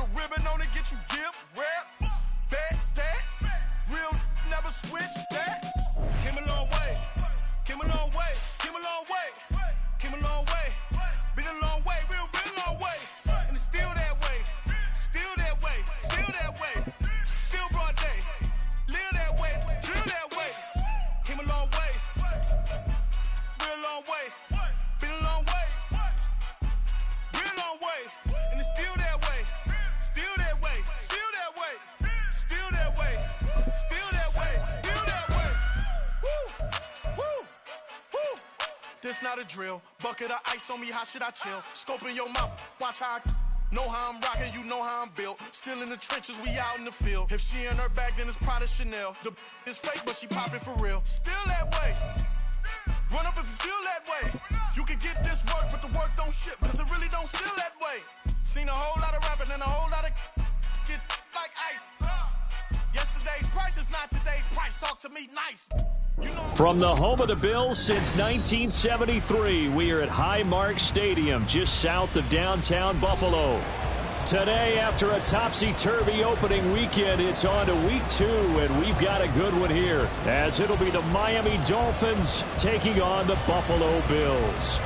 a ribbon on it, get you give, rep, bet that. Real never switch that. Came a long way, came a long way, came a long way, came a long way. Been a long way, real long way. And it's still that way, still that way, still that way. Still broad day, live that way, live that way. Came a long way, real long way. Been a long way, real long way. And it's still that way, still that way, still that way, still that way, still that way, still that way. Woo, woo, woo. This not a drill. Bucket of ice on me, how should I chill? Scope in your mouth, watch how I know how I'm rocking, you know how I'm built. Still in the trenches, we out in the field. If she in her bag, then it's Prada Chanel. The is fake, but she poppin' for real. Still that way. Run up if you feel that way. You can get this work, but the work don't ship, cause it really don't feel that way. Seen a whole lot of rapping and a whole lot of get like ice. Yesterday's price is not today's price. Talk to me nice. From the home of the Bills since 1973, we are at Highmark Stadium, just south of downtown Buffalo. Today, after a topsy-turvy opening weekend, it's on to week 2, and we've got a good one here, as it'll be the Miami Dolphins taking on the Buffalo Bills.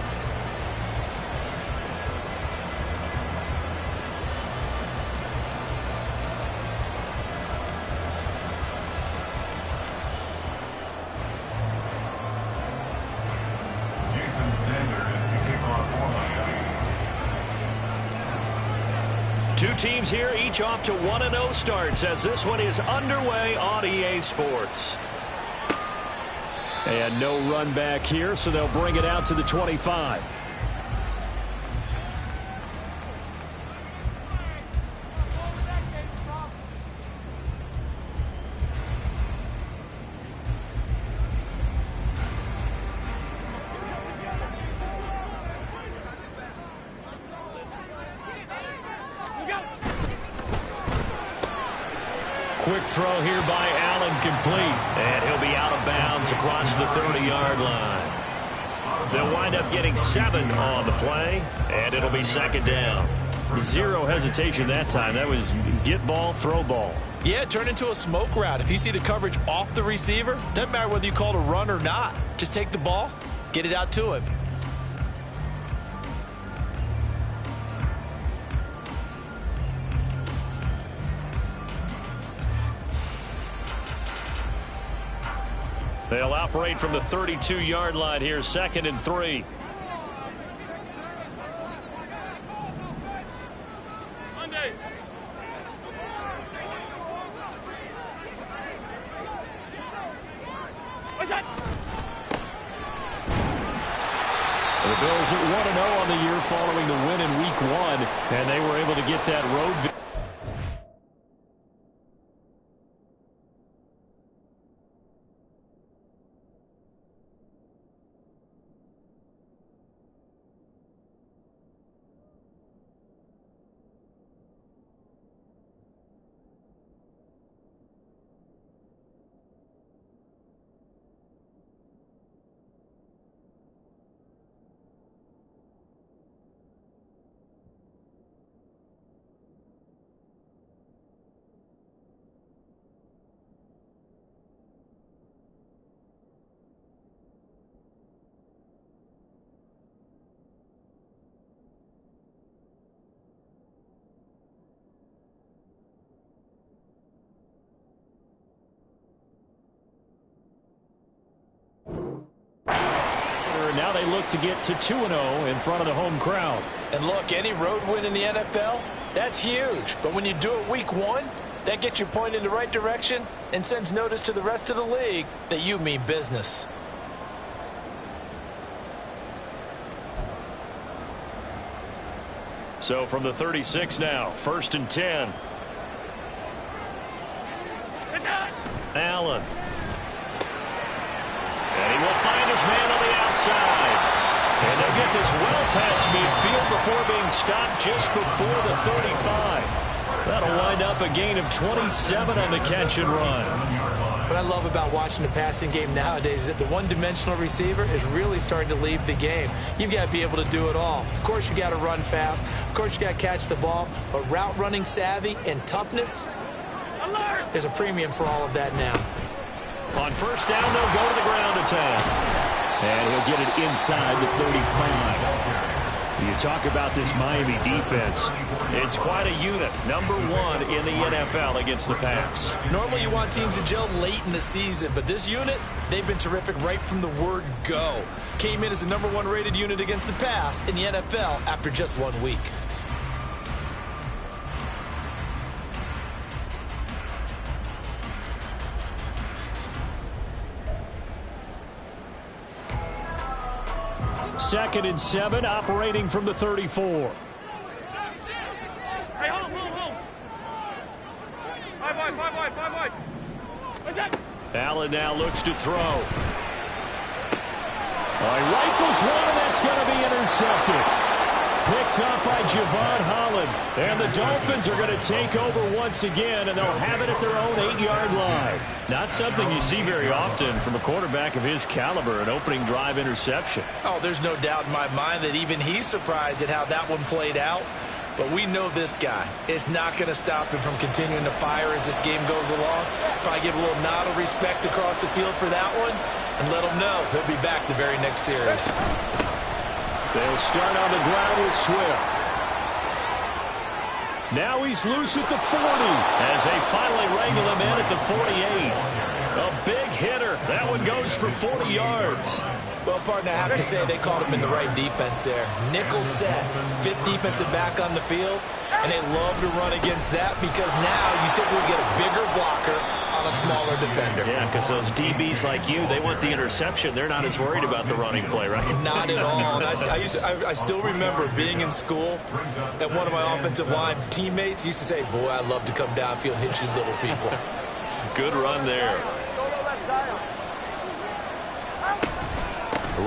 Two teams here, each off to 1-0 starts as this one is underway on EA Sports. And no run back here, so they'll bring it out to the 25. Quick throw here by Allen, complete. And he'll be out of bounds across the 30-yard line. They'll wind up getting 7 on the play, and it'll be second down. Zero hesitation that time. That was get ball, throw ball. Yeah, turn into a smoke route. If you see the coverage off the receiver, doesn't matter whether you call it a run or not. Just take the ball, get it out to him. They'll operate from the 32-yard line here, 2nd and 3. Monday. What's that? The Bills at 1-0 on the year following the win in Week 1, and they were able to get that road victory. Now they look to get to 2-0 in front of the home crowd. And look, any road win in the NFL, that's huge. But when you do it week 1, that gets your point in the right direction and sends notice to the rest of the league that you mean business. So from the 36 now, 1st and 10. Allen. And he will find his man on the outside. And they'll get this well past midfield before being stopped just before the 35. That'll wind up a gain of 27 on the catch and run. What I love about watching the passing game nowadays is that the one-dimensional receiver is really starting to leave the game. You've got to be able to do it all. Of course, you got to run fast. Of course, you got to catch the ball. But route running savvy and toughness, there's a premium for all of that now. On first down, they'll go to the ground attack. And he'll get it inside the 35. You talk about this Miami defense. It's quite a unit. Number 1 in the NFL against the pass. Normally you want teams to gel late in the season, but this unit, they've been terrific right from the word go. Came in as the number 1 rated unit against the pass in the NFL after just 1 week. Second and 7, operating from the 34. Hey, hold on. 5 wide. What's that? Allen now looks to throw. He rifles one, and that's going to be intercepted. Picked up by Javon Holland. And the Dolphins are going to take over once again, and they'll have it at their own 8-yard line. Not something you see very often from a quarterback of his caliber, an opening drive interception. Oh, there's no doubt in my mind that even he's surprised at how that one played out. But we know this guy is not going to stop him from continuing to fire as this game goes along. Probably give a little nod of respect across the field for that one and let him know he'll be back the very next series. They'll start on the ground with Swift. Now he's loose at the 40 as they finally wrangle him in at the 48. A big hitter. That one goes for 40 yards. Well, partner, I have to say they called him in the right defense there. Nickel set, 5th defensive back on the field, and they love to run against that because now you typically get a bigger blocker on a smaller defender. Yeah, because those DBs like you, they want the interception. They're not as worried about the running play, right? Not at all. And I still remember being in school, and one of my offensive line teammates used to say, boy, I love to come downfield and hit you little people. Good run there.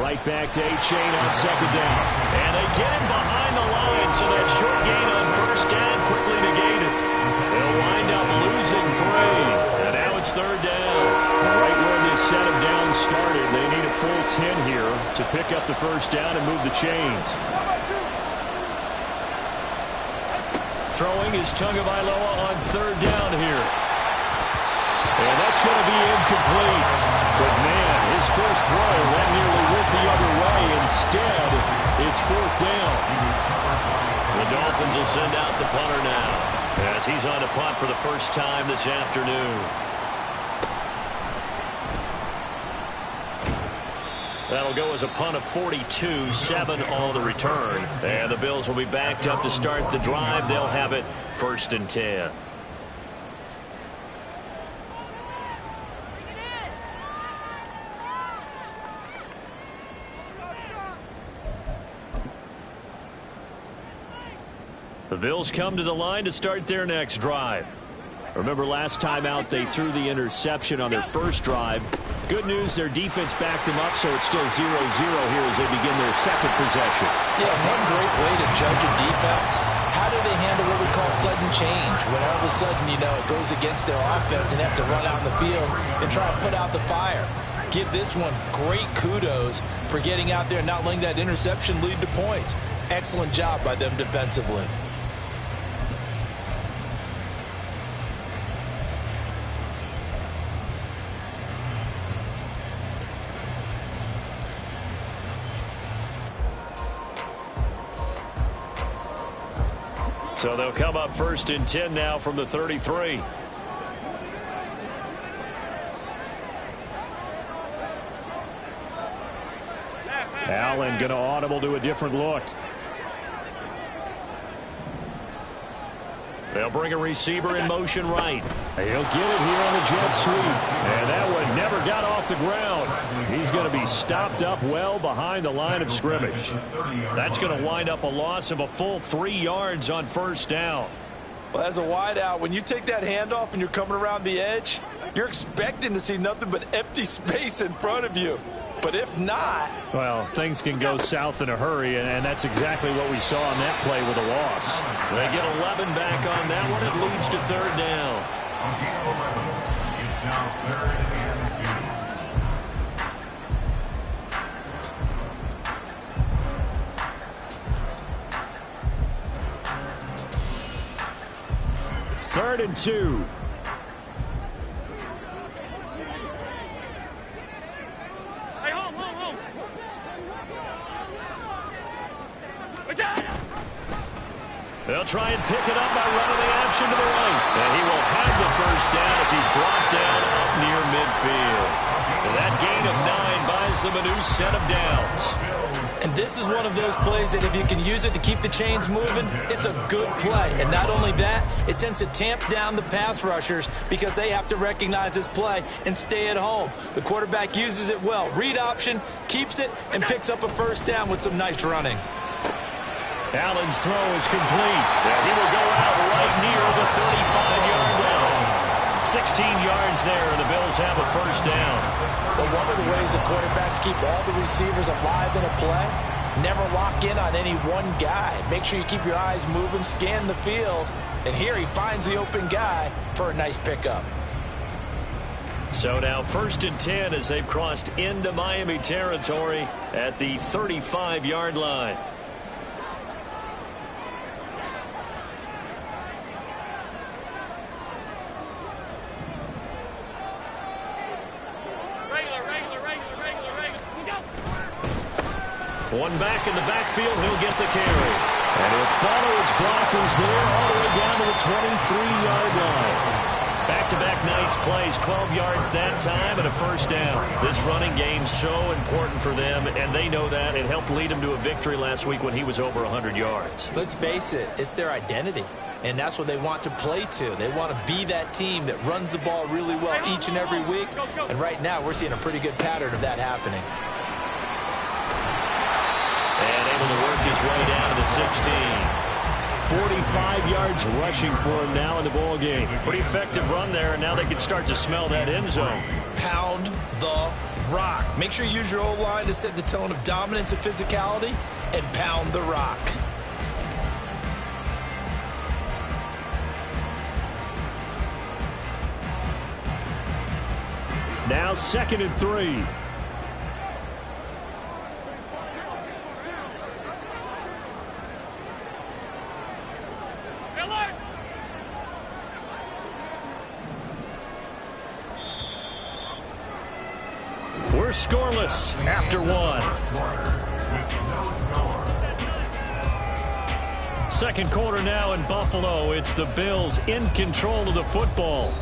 Right back to A-Chain on second down. And they get him behind the line, so that short gain on first down quickly negated. They'll wind up losing 3. And now it's third down. Right where this set of downs started, they need a full 10 here to pick up the first down and move the chains. Throwing is Tagovailoa on third down here. And that's going to be incomplete. But, man, his first throw, that nearly went the other way. Instead, it's fourth down. The Dolphins will send out the punter now as he's on to punt for the first time this afternoon. That'll go as a punt of 42, 7 on the return. And the Bills will be backed up to start the drive. They'll have it first and 10. The Bills come to the line to start their next drive. Remember last time out they threw the interception on their first drive. Good news, their defense backed them up, so it's still 0-0 here as they begin their second possession. Yeah, one great way to judge a defense. How do they handle what we call sudden change? When all of a sudden, you know, it goes against their offense and have to run out in the field and try to put out the fire. Give this one great kudos for getting out there and not letting that interception lead to points. Excellent job by them defensively. So they'll come up first and 10 now from the 33. Allen going to audible to a different look. They'll bring a receiver in motion right. He'll get it here on the jet sweep. And that one never got off the ground. He's going to be stopped up well behind the line of scrimmage. That's going to wind up a loss of a full 3 yards on first down. Well, as a wideout, when you take that handoff and you're coming around the edge, you're expecting to see nothing but empty space in front of you. But if not... Well, things can go south in a hurry, and that's exactly what we saw on that play with a loss. They get 11 back on that one. It leads to third down. Now 3rd and 2. 3rd and 2. Hey, home. They'll try and pick it up by running the option to the right. And he will have the first down as he's brought down up near midfield. And that gain of 9 buys them a new set of downs. And this is one of those plays that if you can use it to keep the chains moving, it's a good play. And not only that, it tends to tamp down the pass rushers because they have to recognize this play and stay at home. The quarterback uses it well. Read option, keeps it, and picks up a first down with some nice running. Allen's throw is complete. He will go out right near the 35-yard line. 16 yards there, and the Bills have a first down. But one of the ways the quarterbacks keep all the receivers alive in a play, never lock in on any one guy. Make sure you keep your eyes moving, scan the field. And here he finds the open guy for a nice pickup. So now 1st and 10 as they've crossed into Miami territory at the 35-yard line. One back in the backfield, he'll get the carry. And he'll follow his blockers there all the way down to the 23-yard line. Back-to-back nice plays, 12 yards that time and a first down. This running game's so important for them, and they know that. It helped lead them to a victory last week when he was over 100 yards. Let's face it, it's their identity. And that's what they want to play to. They want to be that team that runs the ball really well each and every week. And right now, we're seeing a pretty good pattern of that happening. And able to work his way down to the 16. 45 yards rushing for him now in the ball game. Pretty effective run there, and now they can start to smell that end zone. Pound the rock. Make sure you use your O-line to set the tone of dominance and physicality, and pound the rock. Now 2nd and 3. We're scoreless after 1. Second quarter now in Buffalo. It's the Bills in control of the football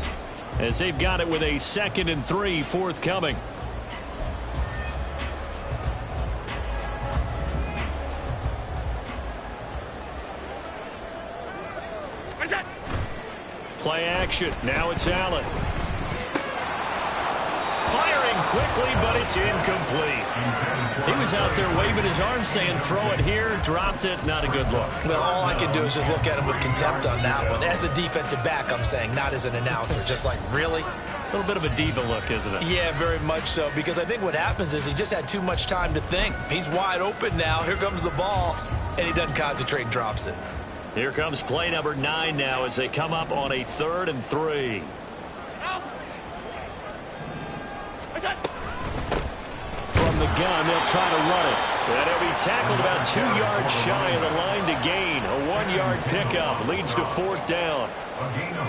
as they've got it with a 2nd and 3 forthcoming. Play action. Now it's Allen. Firing quickly, but it's incomplete. He was out there waving his arms saying, throw it here, dropped it, not a good look. Well, all I can do is just look at him with contempt on that one. As a defensive back, I'm saying, not as an announcer. Just like, really? A little bit of a diva look, isn't it? Yeah, very much so, because I think what happens is he just had too much time to think. He's wide open now. Here comes the ball, and he doesn't concentrate and drops it. Here comes play number 9 now as they come up on a 3rd and 3. From the gun, they'll try to run it. And he'll be tackled about 2 yards shy of the line to gain. A 1-yard pickup leads to 4th down.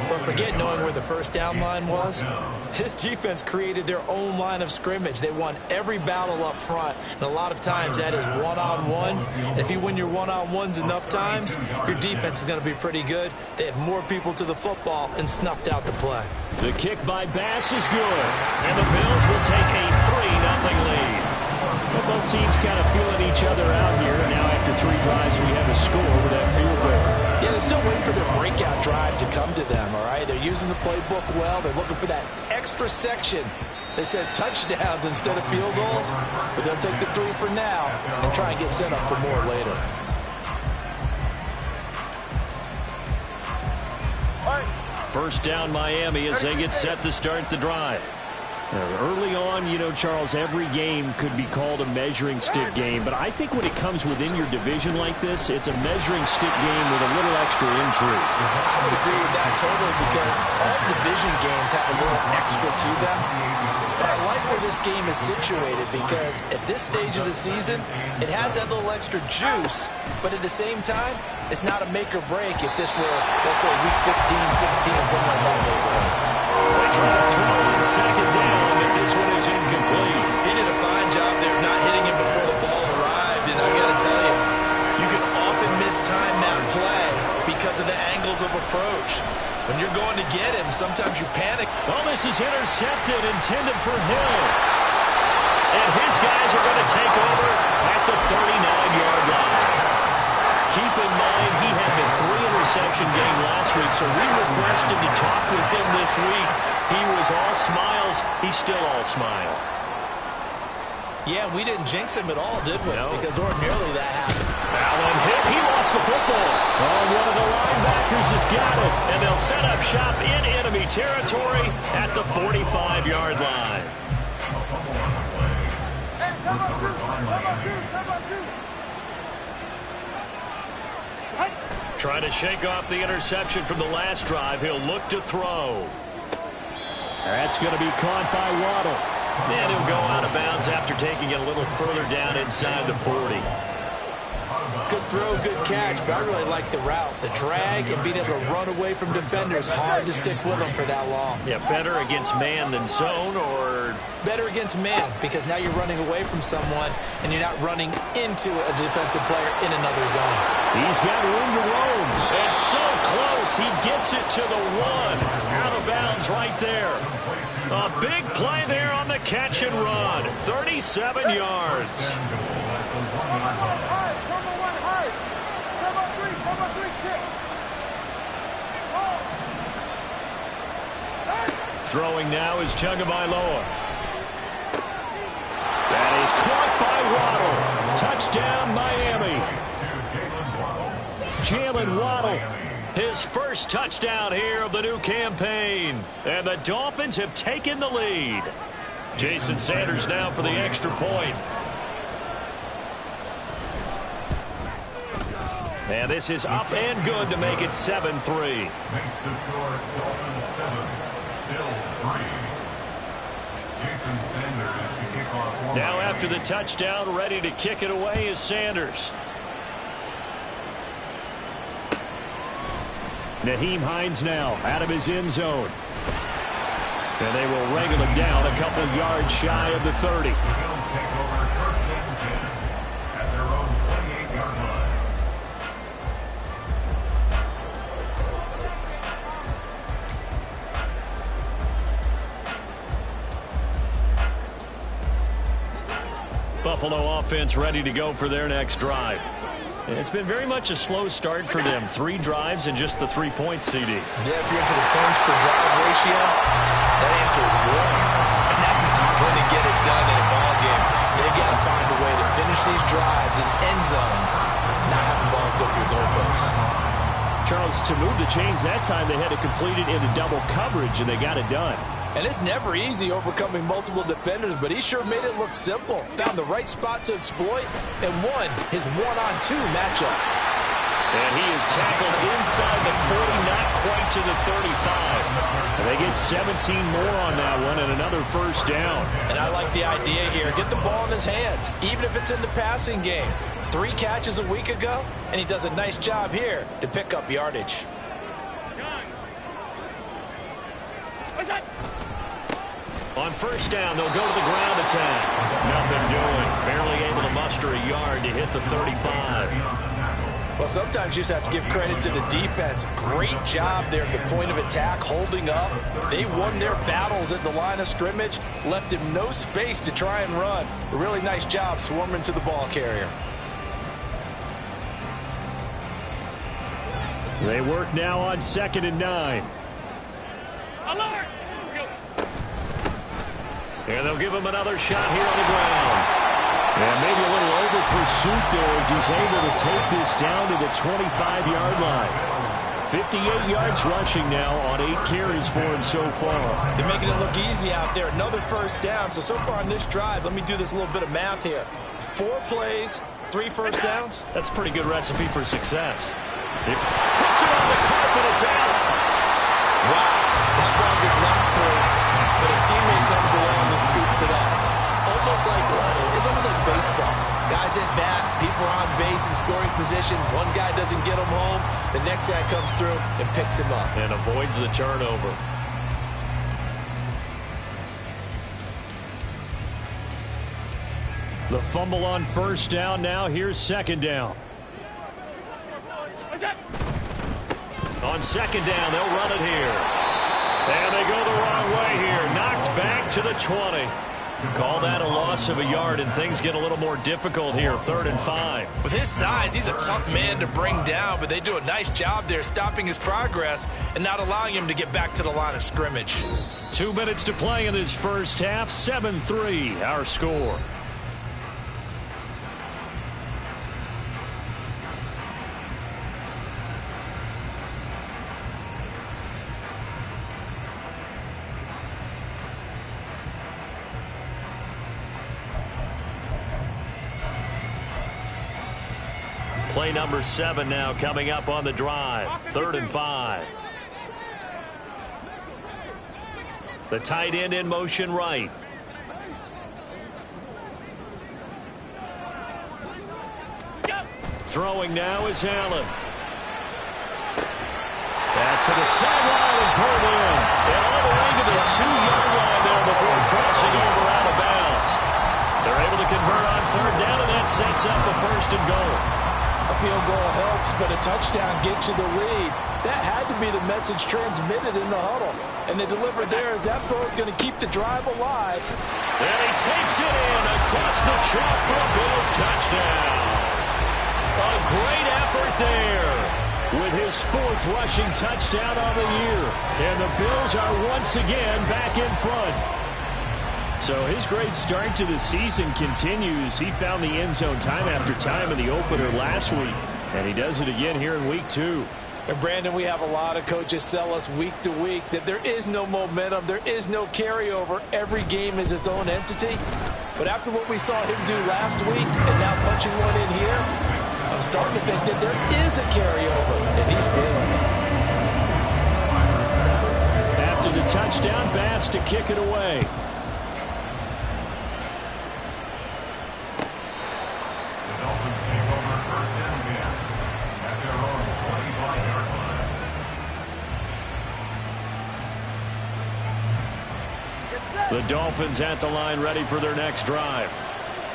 But forget knowing where the first down line was. This defense created their own line of scrimmage. They won every battle up front, and a lot of times that is one-on-one. And if you win your one-on-ones enough times, your defense is going to be pretty good. They had more people to the football and snuffed out the play. The kick by Bass is good, and the Bills will take a 3-0 lead. Well, both teams kind of feeling each other out here. Now after 3 drives, we have a score with that field goal. Yeah, they're still waiting for their breakout drive to come to them, all right? They're using the playbook well. They're looking for that extra section that says touchdowns instead of field goals. But they'll take the 3 for now and try and get set up for more later. All right. First down Miami as they get set to start the drive. Early on, you know, Charles, every game could be called a measuring stick game. But I think when it comes within your division like this, it's a measuring stick game with a little extra intrigue. I would agree with that totally because all division games have a little extra to them. But I like where this game is situated because at this stage of the season, it has that little extra juice, but at the same time, it's not a make or break if this were, let's say, week 15, 16, somewhere in that neighborhood. They try to throw on second down, but this one is incomplete. He did a fine job there of not hitting him before the ball arrived, and I got to tell you, you can often mistime that play because of the angles of approach. When you're going to get him, sometimes you panic. Well, this is intercepted, intended for Hill. And his guys are going to take over at the 39-yard line. Keep in mind, he had the 3-interception game last week, so we requested to talk with him this week. He was all smiles. He's still all smile. Yeah, we didn't jinx him at all, did we? No. Because ordinarily that happened. Allen hit. He lost the football. Oh, one of the linebackers has got it. And they'll set up shop in enemy territory at the 45-yard line. Hey, come on, two. Trying to shake off the interception from the last drive. He'll look to throw. That's going to be caught by Waddle. And he'll go out of bounds after taking it a little further down inside the 40. Good throw, good catch, but I really like the route. The drag and being able to run away from defenders, hard to stick with them for that long. Yeah, better against man than zone, or? Better against man, because now you're running away from someone and you're not running into a defensive player in another zone. He's got room to roam. And so close, he gets it to the 1. Out of bounds right there. A big play there on the catch and run. 37 yards. Throwing now is Tagovailoa. That is caught by Waddle. Touchdown, Miami. Jalen Waddle, his first touchdown here of the new campaign. And the Dolphins have taken the lead. Jason Sanders now for the extra point. And this is up and good to make it 7-3. Makes the score Dolphins 7, Bills 3. Jason Sanders to kick off. Now after the touchdown, ready to kick it away is Sanders. Nyheim Hines now out of his end zone. And they will wrangle him down a couple yards shy of the 30. The Bills take over first and 10 at their own 28-yard line. Buffalo offense ready to go for their next drive. It's been very much a slow start for them. 3 drives and just the 3 points, CD. Yeah, if you're into the points per drive ratio, that answer is 1. And that's not going to get it done in a ball game. They've got to find a way to finish these drives in end zones, not having balls go through goalposts. Charles, to move the chains that time, they had to complete it into double coverage, and they got it done. And it's never easy overcoming multiple defenders, but he sure made it look simple. Found the right spot to exploit and won his 1-on-2 matchup. And he is tackled inside the 40, not quite to the 35. And they get 17 more on that one and another first down. And I like the idea here. Get the ball in his hands, even if it's in the passing game. 3 catches a week ago, and he does a nice job here to pick up yardage. On first down, they'll go to the ground attack. Nothing doing. Barely able to muster a yard to hit the 35. Well, sometimes you just have to give credit to the defense. Great job there at the point of attack, holding up. They won their battles at the line of scrimmage, left him no space to try and run. A really nice job swarming to the ball carrier. They work now on 2nd and 9. Alert! And they'll give him another shot here on the ground. And maybe a little over pursuit there as he's able to take this down to the 25-yard line. 58 yards rushing now on 8 carries for him so far. They're making it look easy out there. Another first down. So far on this drive, let me do this little bit of math here. 4 plays, 3 first downs. That's a pretty good recipe for success. It puts it on the carpet. It's out. and scoops it up. It's almost like baseball. Guys at bat, people are on base in scoring position. One guy doesn't get him home. The next guy comes through and picks him up. And avoids the turnover. The fumble on first down. Now here's second down. On second down, they'll run it here. And they go the wrong way here. Knocked back to the 20. Call that a loss of a yard, and things get a little more difficult here. 3rd and 5. With his size, he's a tough man to bring down, but they do a nice job there stopping his progress and not allowing him to get back to the line of scrimmage. 2 minutes to play in this first half. 7-3, our score. Play number 7 now coming up on the drive. 3rd and 5. The tight end in motion right. Throwing now is Allen. Pass to the sideline and pulled in. And all the way to the 2-yard line there before crossing over out of bounds. They're able to convert on 3rd down, and that sets up a 1st and goal. A field goal helps, but a touchdown gets you the lead. That had to be the message transmitted in the huddle. And they delivered there as that throw is going to keep the drive alive. And he takes it in across the chalk for a Bills touchdown. A great effort there with his 4th rushing touchdown on the year. And the Bills are once again back in front. So his great start to the season continues. He found the end zone time after time in the opener last week, and he does it again here in week 2. And Brandon, we have a lot of coaches sell us week to week that there is no momentum, there is no carryover. Every game is its own entity. But after what we saw him do last week and now punching one in here, I'm starting to think that there is a carryover, and he's feeling it. After the touchdown, Bass to kick it away. The Dolphins at the line ready for their next drive.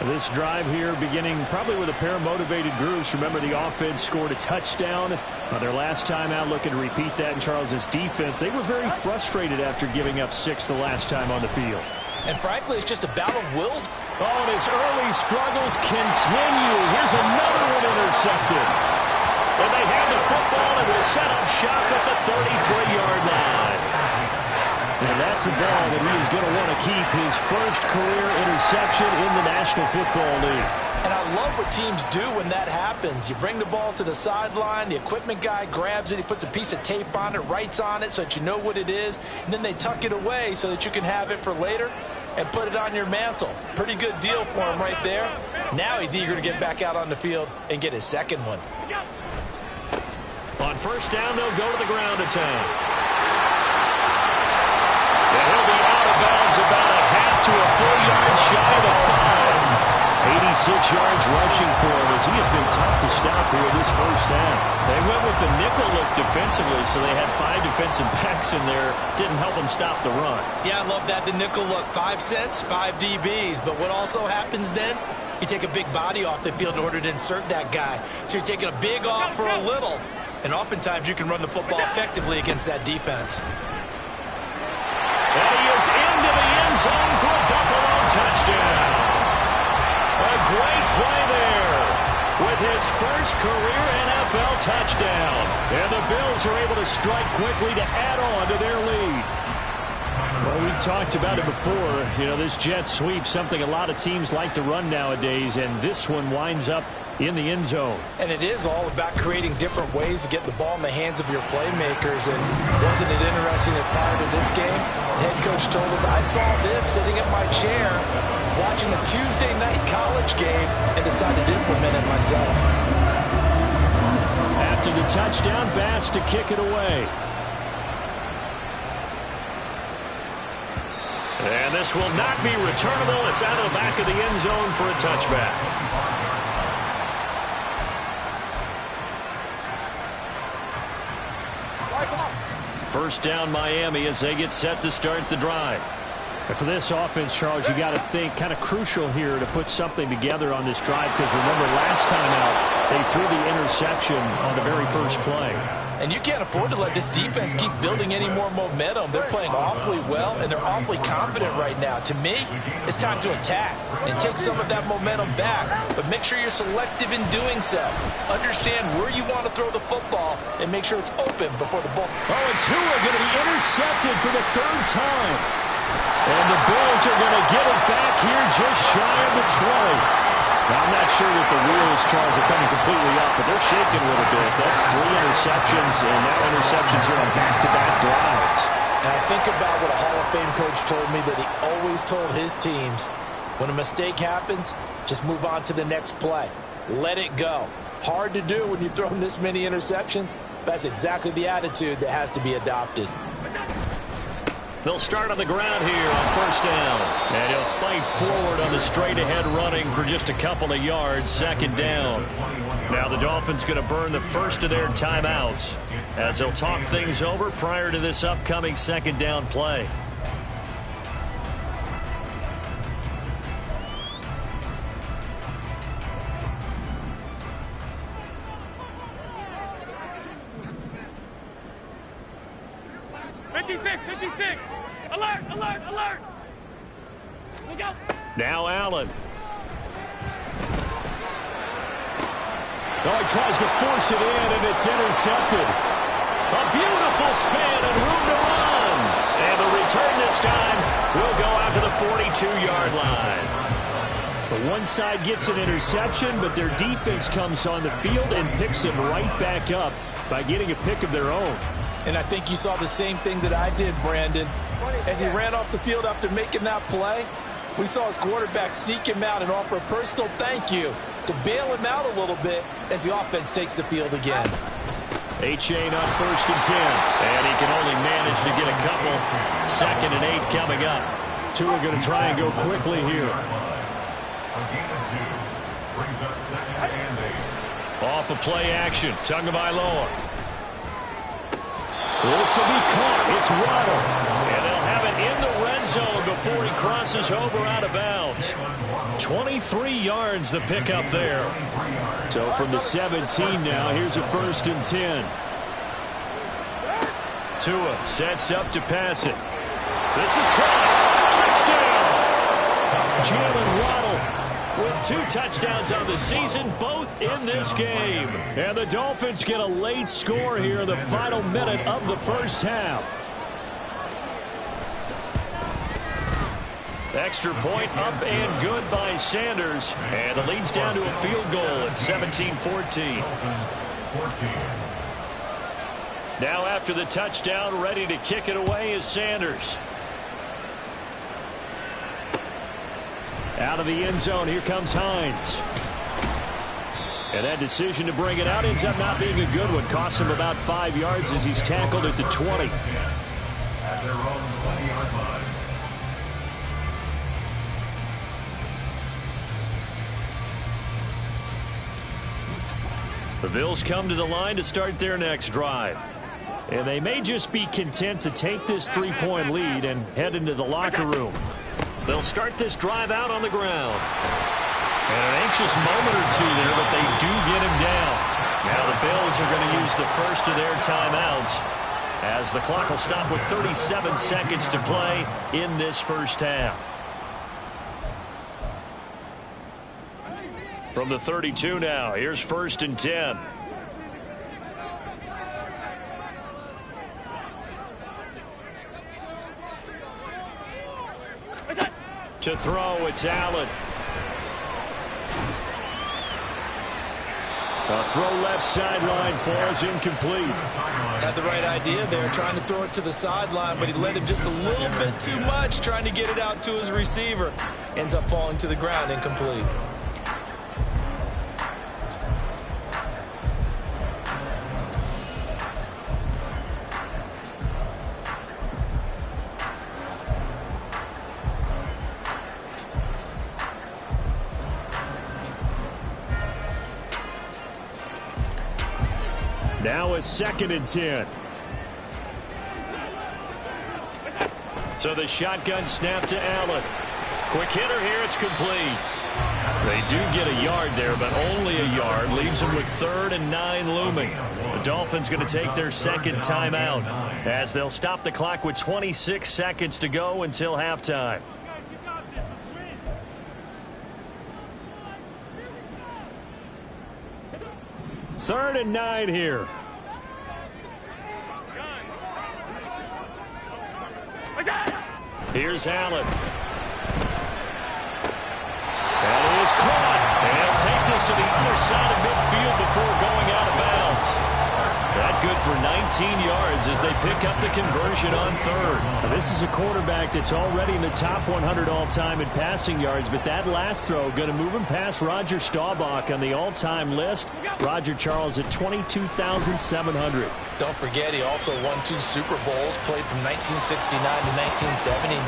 This drive here beginning probably with a pair of motivated groups. Remember, the offense scored a touchdown their last time out, looking to repeat that in Charles's defense. They were very frustrated after giving up 6 the last time on the field. And frankly, it's just a battle of wills. Oh, and his early struggles continue. Here's another one intercepted. And they have the football and will set up shop at the 33-yard line. And that's a ball that he is going to want to keep, his first career interception in the National Football League. And I love what teams do when that happens. You bring the ball to the sideline, the equipment guy grabs it, he puts a piece of tape on it, writes on it so that you know what it is, and then they tuck it away so that you can have it for later and put it on your mantle. Pretty good deal for him right there. Now he's eager to get back out on the field and get his second one. On first down, they'll go to the ground attack. And he'll be out of bounds about a half to a full yard shy of the 5. 86 yards rushing for him as he has been tough to stop here this first half. They went with the nickel look defensively, so they had 5 defensive backs in there. Didn't help them stop the run. Yeah, I love that, the nickel look. 5 cents, 5 DBs. But what also happens then? You take a big body off the field in order to insert that guy. So you're taking a big off for a little. And oftentimes you can run the football effectively against that defense. And he is into the end zone for a Buffalo touchdown. A great play there with his first career NFL touchdown. And the Bills are able to strike quickly to add on to their lead. Well, we've talked about it before. You know, this jet sweep, something a lot of teams like to run nowadays, and this one winds up in the end zone. And it is all about creating different ways to get the ball in the hands of your playmakers. And wasn't it interesting that prior to this game, the head coach told us, I saw this sitting at my chair watching a Tuesday night college game and decided to implement it myself. After the touchdown, Bass to kick it away. And this will not be returnable. It's out of the back of the end zone for a touchback. First down Miami as they get set to start the drive. And for this offense, Charles, you got to think kind of crucial here to put something together on this drive, because remember last time out they threw the interception on the very first play. And you can't afford to let this defense keep building any more momentum. They're playing awfully well, and they're awfully confident right now. To me, it's time to attack and take some of that momentum back, but make sure you're selective in doing so. Understand where you want to throw the football and make sure it's open before the ball. Oh, and Tua going to be intercepted for the third time. And the Bills are going to get it back here just shy of the 20. Now, I'm not sure that the wheels, Charles, are coming completely up, but they're shaking a little bit. That's 3 interceptions, and now interceptions here on back-to-back drives. And I think about what a Hall of Fame coach told me that he always told his teams, when a mistake happens, just move on to the next play. Let it go. Hard to do when you've thrown this many interceptions. That's exactly the attitude that has to be adopted. They'll start on the ground here on first down. And he'll fight forward on the straight-ahead running for just a couple of yards, second down. Now the Dolphins going to burn the first of their timeouts as they'll talk things over prior to this upcoming second down play. Alert, alert, alert. Look out. Now Allen. Oh, he tries to force it in, and it's intercepted. A beautiful spin and room to run. And the return this time will go out to the 42-yard line. The one side gets an interception, but their defense comes on the field and picks them right back up by getting a pick of their own. And I think you saw the same thing that I did, Brandon. As he ran off the field after making that play, we saw his quarterback seek him out and offer a personal thank you to bail him out a little bit as the offense takes the field again. A-Chain on first and 10. And he can only manage to get a couple. Second and 8 coming up. Tua going to try and go quickly here. Off of play action. Tagovailoa. This will be caught. It's Waddle. And they'll have it in the red zone before he crosses over out of bounds. 23 yards the pickup there. So from the 17 now, here's a first and 10. Tua sets up to pass it. This is caught. Touchdown. Jalen Waddle with 2 touchdowns on the season, both in this game. And the Dolphins get a late score here in the final minute of the first half. Extra point up and good by Sanders. And it leads down to a field goal at 17-14. Now after the touchdown, ready to kick it away is Sanders. Out of the end zone, here comes Hines. And that decision to bring it out ends up not being a good one. Costs him about 5 yards as he's tackled at the 20. At their own 20-yard line. The Bills come to the line to start their next drive. And they may just be content to take this 3-point lead and head into the locker room. They'll start this drive out on the ground. And an anxious moment or two there, but they do get him down. Now the Bills are going to use the first of their timeouts as the clock will stop with 37 seconds to play in this first half. From the 32 now, here's first and 10. To throw, it's Allen. A throw left sideline falls incomplete. Had the right idea there, trying to throw it to the sideline, but he led him just a little bit too much, trying to get it out to his receiver. Ends up falling to the ground, incomplete. Now a 2nd and 10. So the shotgun snap to Allen. Quick hitter here. It's complete. They do get a yard there, but only a yard. Leaves them with 3rd and 9 looming. The Dolphins going to take their 2nd timeout as they'll stop the clock with 26 seconds to go until halftime. 3rd and 9 here. Here's Allen. That is caught. And he'll take this to the other side of midfield before going out of bounds. That good for 19 yards as they pick up the conversion on 3rd. Now, this is a quarterback that's already in the top 100 all-time in passing yards, but that last throw going to move him past Roger Staubach on the all-time list. Roger Charles at 22,700. Don't forget, he also won 2 Super Bowls, played from 1969 to 1979.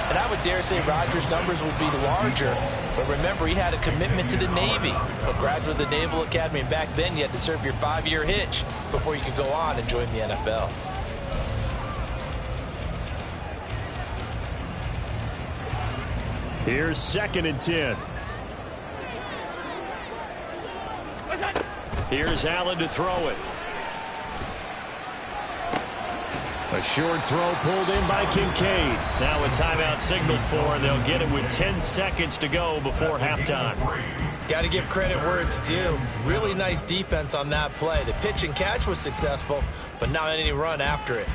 And I would dare say Rodgers' numbers would be larger. But remember, he had a commitment to the Navy, a graduate of the Naval Academy. And back then, you had to serve your 5-year hitch before you could go on and join the NFL. Here's 2nd and 10. Here's Allen to throw it. A short throw pulled in by Kincaid. Now a timeout signaled for, and they'll get it with 10 seconds to go before halftime. Got to give credit where it's due. Really nice defense on that play. The pitch and catch was successful, but not any run after it.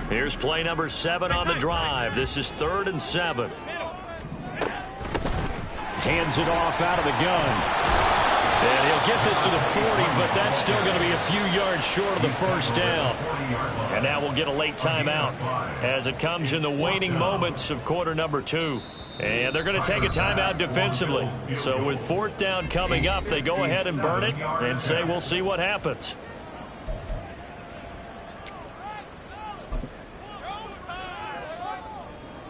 Here's play number 7 on the drive. This is 3rd and 7. Hands it off out of the gun. And he'll get this to the 40, but that's still going to be a few yards short of the first down. And now we'll get a late timeout as it comes in the waning moments of quarter number 2. And they're going to take a timeout defensively. So with 4th down coming up, they go ahead and burn it and say we'll see what happens.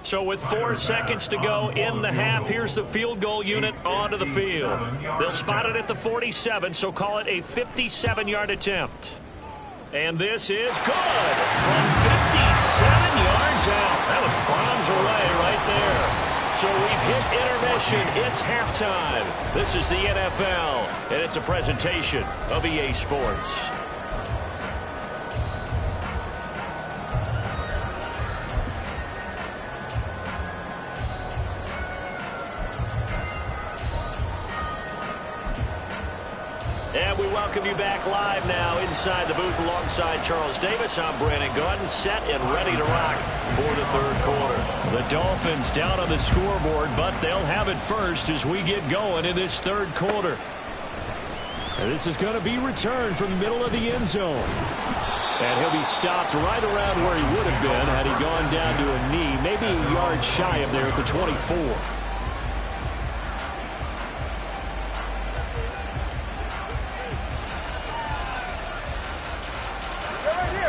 So with 4 seconds to go in the half, here's the field goal unit onto the field. They'll spot it at the 47, so call it a 57-yard attempt. And this is good from 57 yards out. That was bombs away right there. So we've hit intermission. It's halftime. This is the NFL, and it's a presentation of EA Sports. And we welcome you back live now inside the booth alongside Charles Davis. I'm Brandon Gaudin, set and ready to rock for the 3rd quarter. The Dolphins down on the scoreboard, but they'll have it first as we get going in this 3rd quarter. And this is going to be returned from the middle of the end zone. And he'll be stopped right around where he would have been had he gone down to a knee, maybe a yard shy of there at the 24.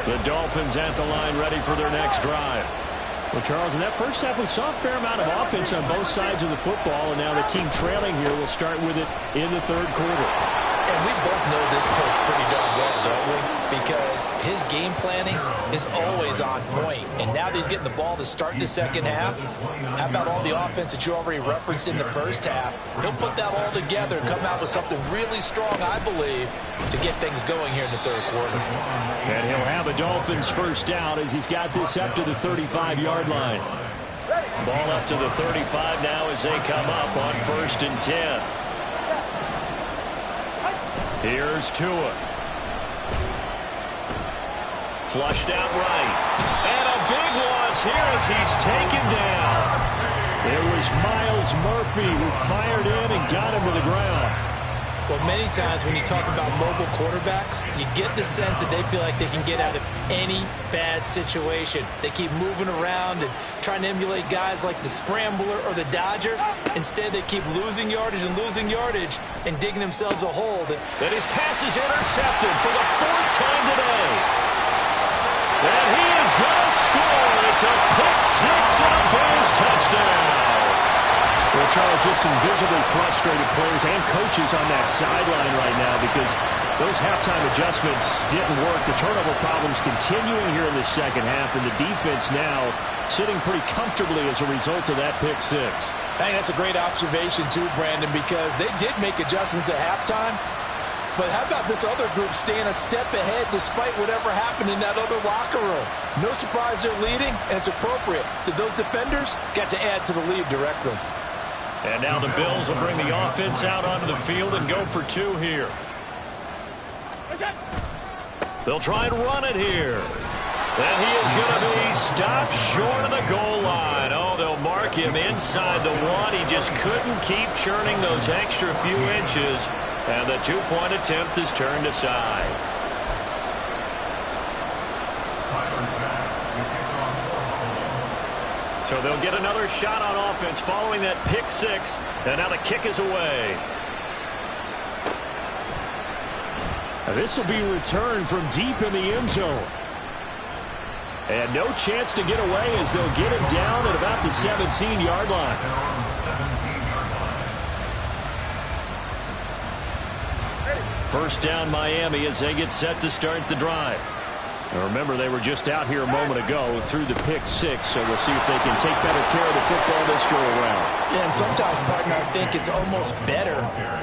The Dolphins at the line ready for their next drive. Well, Charles, in that first half, we saw a fair amount of offense on both sides of the football, and now the team trailing here will start with it in the 3rd quarter. And we both know this coach pretty darn well, don't we? Because his game planning is always on point. And now that he's getting the ball to start the 2nd half, how about all the offense that you already referenced in the first half? He'll put that all together and come out with something really strong, I believe, to get things going here in the 3rd quarter. And he'll have a Dolphins first down as he's got this up to the 35-yard line. Ball up to the 35 now as they come up on 1st and 10. Here's Tua. Flushed out right. And a big loss here as he's taken down. It was Myles Murphy who fired in and got him to the ground. Well, many times when you talk about mobile quarterbacks, you get the sense that they feel like they can get out of any bad situation. They keep moving around and trying to emulate guys like the Scrambler or the Dodger. Instead, they keep losing yardage and digging themselves a hole. That his pass is intercepted for the 4th time today. And he is going to score. It's a pick-6 and a Bears touchdown. Well, Charles, just some visibly frustrated players and coaches on that sideline right now because those halftime adjustments didn't work. The turnover problems continuing here in the second half, and the defense now sitting pretty comfortably as a result of that pick-6. I think that's a great observation, too, Brandon, because they did make adjustments at halftime. But how about this other group staying a step ahead despite whatever happened in that other locker room? No surprise they're leading, and it's appropriate that those defenders got to add to the lead directly. And now the Bills will bring the offense out onto the field and go for 2 here. They'll try and run it here. And he is going to be stopped short of the goal line. Oh, they'll mark him inside the 1. He just couldn't keep churning those extra few inches. And the 2-point attempt is turned aside. So they'll get another shot on offense following that pick-6. And now the kick is away. Now this will be returned from deep in the end zone. And no chance to get away as they'll get him down at about the 17-yard line. First down Miami as they get set to start the drive. Now remember, they were just out here a moment ago through the pick-6, so we'll see if they can take better care of the football this go around. Yeah, and sometimes, partner, I think it's almost better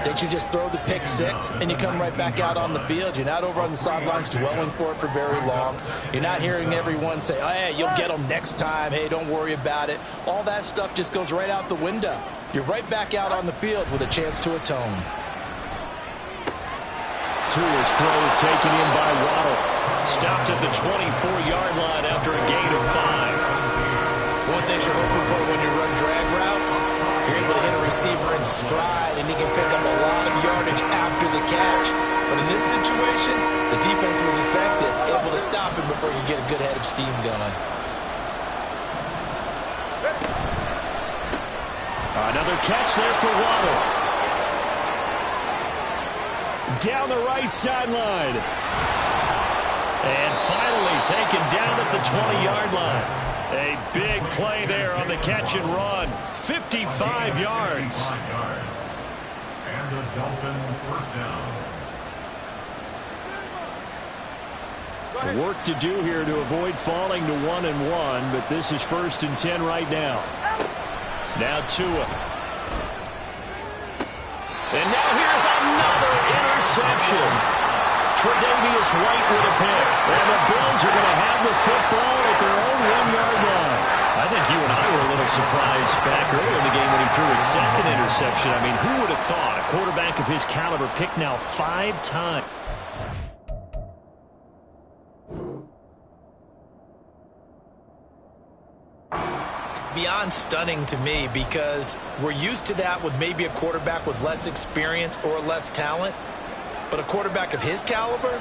that you just throw the pick-6 and you come right back out on the field. You're not over on the sidelines dwelling for it for very long. You're not hearing everyone say, oh, hey, you'll get them next time. Hey, don't worry about it. All that stuff just goes right out the window. You're right back out on the field with a chance to atone. Tua's throw is taken in by Waddle. Stopped at the 24-yard line after a gain of 5. One thing you're hoping for when you run drag routes, you're able to hit a receiver in stride, and he can pick up a lot of yardage after the catch. But in this situation, the defense was effective, able to stop him before you get a good head of steam going. Another catch there for Waddle. Down the right sideline. And finally taken down at the 20-yard line. A big play there on the catch and run. 55 yards. And the Dolphin first down. Work to do here to avoid falling to 1-1, but this is 1st and 10 right now. Now Tua. And now here's another interception. Tre'Davious White with a pick. And the Bills are going to have the football at their own 1-yard line. I think you and I were a little surprised back earlier in the game when he threw his 2nd interception. I mean, who would have thought a quarterback of his caliber picked now 5 times? Beyond stunning to me because we're used to that with maybe a quarterback with less experience or less talent. But a quarterback of his caliber,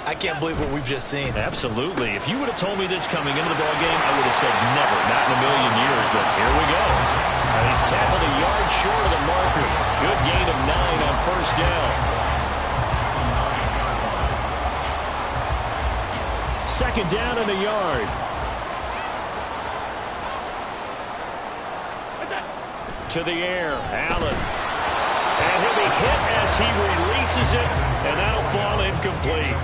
I can't believe what we've just seen. Absolutely. If you would have told me this coming into the ballgame, I would have said never, not in a million years. But here we go. And he's tackled a yard short of the marker. Good gain of 9 on 1st down. 2nd down and a yard. To the air, Allen. And he'll be hit as he releases it, and that'll fall incomplete.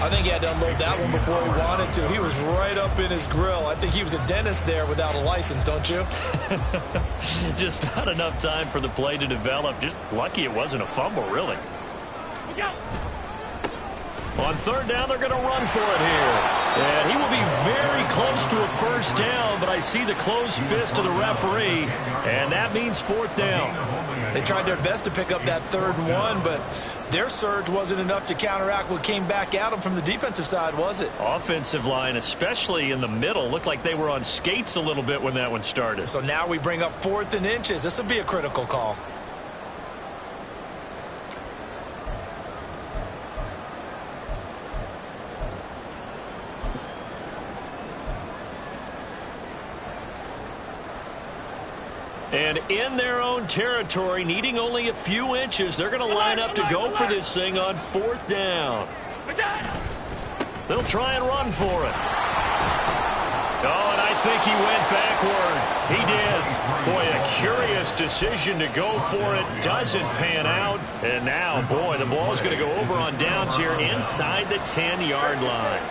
I think he had to unload that one before he wanted to. He was right up in his grill. I think he was a dentist there without a license, don't you? Just not enough time for the play to develop. Just lucky it wasn't a fumble, really. On 3rd down, they're going to run for it here. And he will be very close to a 1st down, but I see the closed fist of the referee, and that means 4th down. They tried their best to pick up that 3rd and 1, but their surge wasn't enough to counteract what came back at them from the defensive side, was it? Offensive line, especially in the middle, looked like they were on skates a little bit when that one started. So now we bring up 4th and inches. This will be a critical call. And in their own territory, needing only a few inches, they're going to line up to go for this thing on 4th down. They'll try and run for it. Oh, and I think he went backward. He did. Boy, a curious decision to go for it. Doesn't pan out. And now, boy, the ball's going to go over on downs here inside the 10-yard line.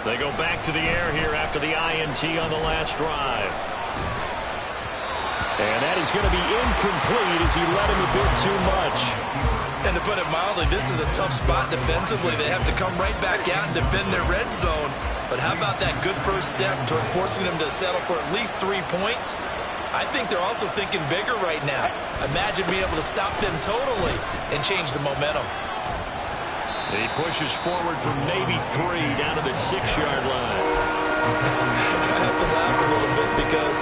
They go back to the air here after the INT on the last drive. And that is going to be incomplete as he led him a bit too much. And to put it mildly, this is a tough spot defensively. They have to come right back out and defend their red zone. But how about that good first step towards forcing them to settle for at least 3 points? I think they're also thinking bigger right now. Imagine being able to stop them totally and change the momentum. He pushes forward from maybe 3 down to the 6-yard line. I have to laugh a little bit because